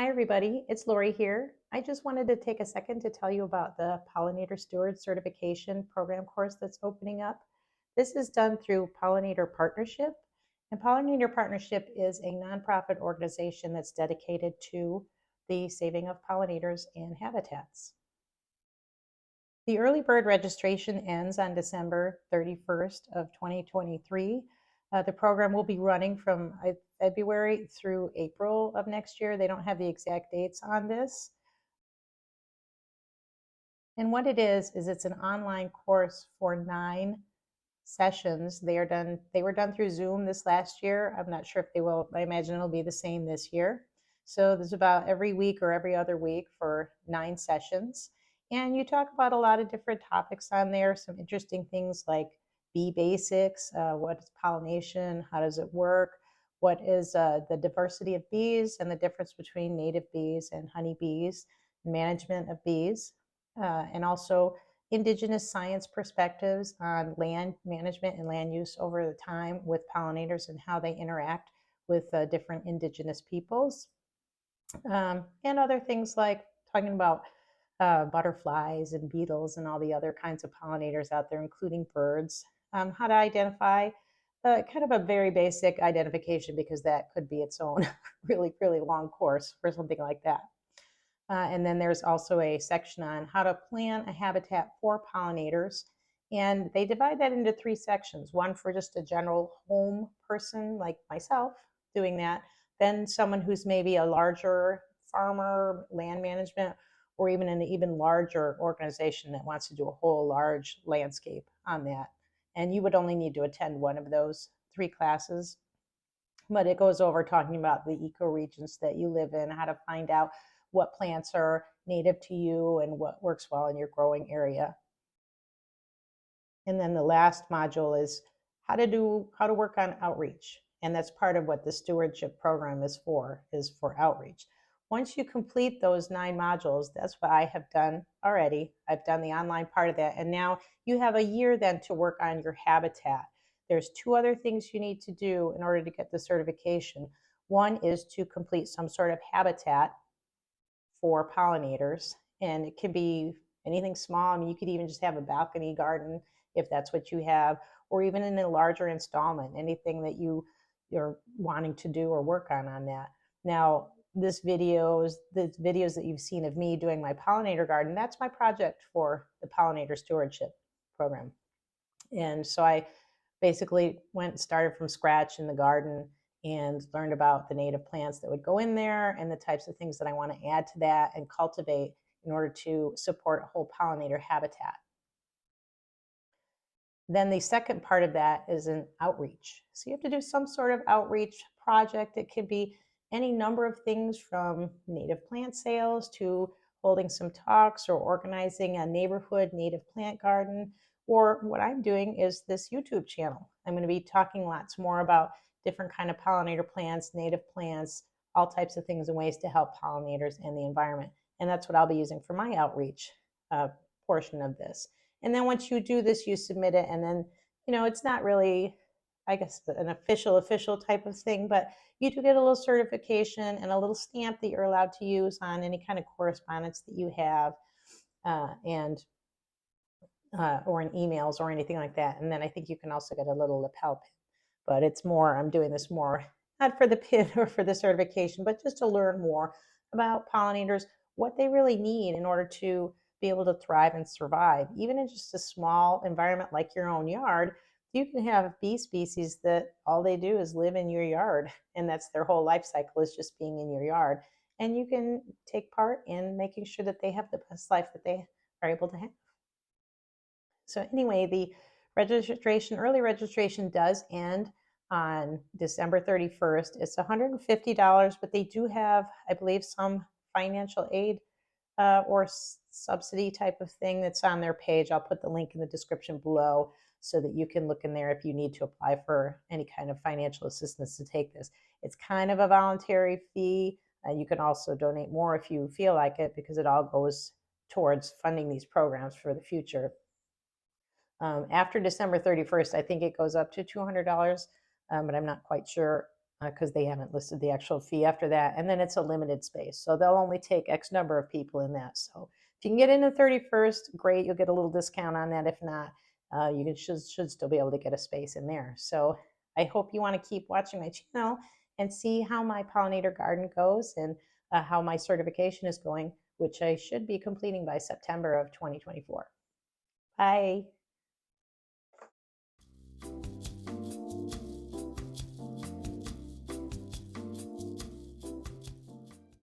Hi, everybody. It's Lori here. I just wanted to take a second to tell you about the Pollinator Steward Certification program course that's opening up. This is done through Pollinator Partnership, and Pollinator Partnership is a nonprofit organization that's dedicated to the saving of pollinators and habitats. The early bird registration ends on December 31st of 2023. The program will be running from February through April of next year. They don't have the exact dates on this. And what it is it's an online course for 9 sessions. They were done through Zoom this last year. I'm not sure if they will. I imagine it'll be the same this year. So there's about every week or every other week for 9 sessions. And you talk about a lot of different topics on there, some interesting things like bee basics, what is pollination, how does it work, what is the diversity of bees and the difference between native bees and honeybees, management of bees, and also indigenous science perspectives on land management and land use over the time with pollinators and how they interact with different indigenous peoples. And other things like talking about butterflies and beetles and all the other kinds of pollinators out there, including birds. How to identify kind of a very basic identification, because that could be its own really, really long course for something like that. And then there's also a section on how to plan a habitat for pollinators. And they divide that into 3 sections, one for just a general home person like myself doing that, then someone who's maybe a larger farmer, land management, or even an even larger organization that wants to do a whole large landscape on that. And you would only need to attend one of those 3 classes. But it goes over talking about the ecoregions that you live in, how to find out what plants are native to you and what works well in your growing area. And then the last module is how to work on outreach. And that's part of what the stewardship program is for outreach. Once you complete those 9 modules, that's what I have done already. I've done the online part of that. And now you have a year then to work on your habitat. There's 2 other things you need to do in order to get the certification. One is to complete some sort of habitat for pollinators, and it can be anything small. I mean, you could even just have a balcony garden if that's what you have, or even in a larger installment, anything that you're wanting to do or work on that. Now, the videos that you've seen of me doing my pollinator garden, that's my project for the Pollinator Stewardship program. And so I basically went and started from scratch in the garden and learned about the native plants that would go in there and the types of things that I want to add to that and cultivate in order to support a whole pollinator habitat. Then the second part of that is an outreach. So you have to do some sort of outreach project. It could be any number of things, from native plant sales to holding some talks or organizing a neighborhood native plant garden. Or what I'm doing is this YouTube channel. I'm going to be talking lots more about different kind of pollinator plants, native plants, all types of things and ways to help pollinators and the environment. And that's what I'll be using for my outreach portion of this. And then once you do this, you submit it, and then, it's not really, I guess, an official type of thing, but you do get a little certification and a little stamp that you're allowed to use on any kind of correspondence that you have, or in emails or anything like that. And then I think you can also get a little lapel pin, but it's more, I'm doing this more not for the pin or for the certification, but just to learn more about pollinators, what they really need in order to be able to thrive and survive. Even in just a small environment like your own yard, you can have bee species that all they do is live in your yard, and that's their whole life cycle, is just being in your yard. And you can take part in making sure that they have the best life that they are able to have. So anyway, the early registration does end on December 31st. It's $150, but they do have, I believe, some financial aid or subsidy type of thing that's on their page. I'll put the link in the description below so that you can look in there if you need to apply for any kind of financial assistance to take this. It's kind of a voluntary fee. You can also donate more if you feel like it, because it all goes towards funding these programs for the future. After December 31st, I think it goes up to $200, but I'm not quite sure because they haven't listed the actual fee after that. And then it's a limited space. So they'll only take X number of people in that. So if you can get in the 31st, great. You'll get a little discount on that. If not, you should still be able to get a space in there. So I hope you want to keep watching my channel and see how my pollinator garden goes and how my certification is going, which I should be completing by September of 2024. Bye.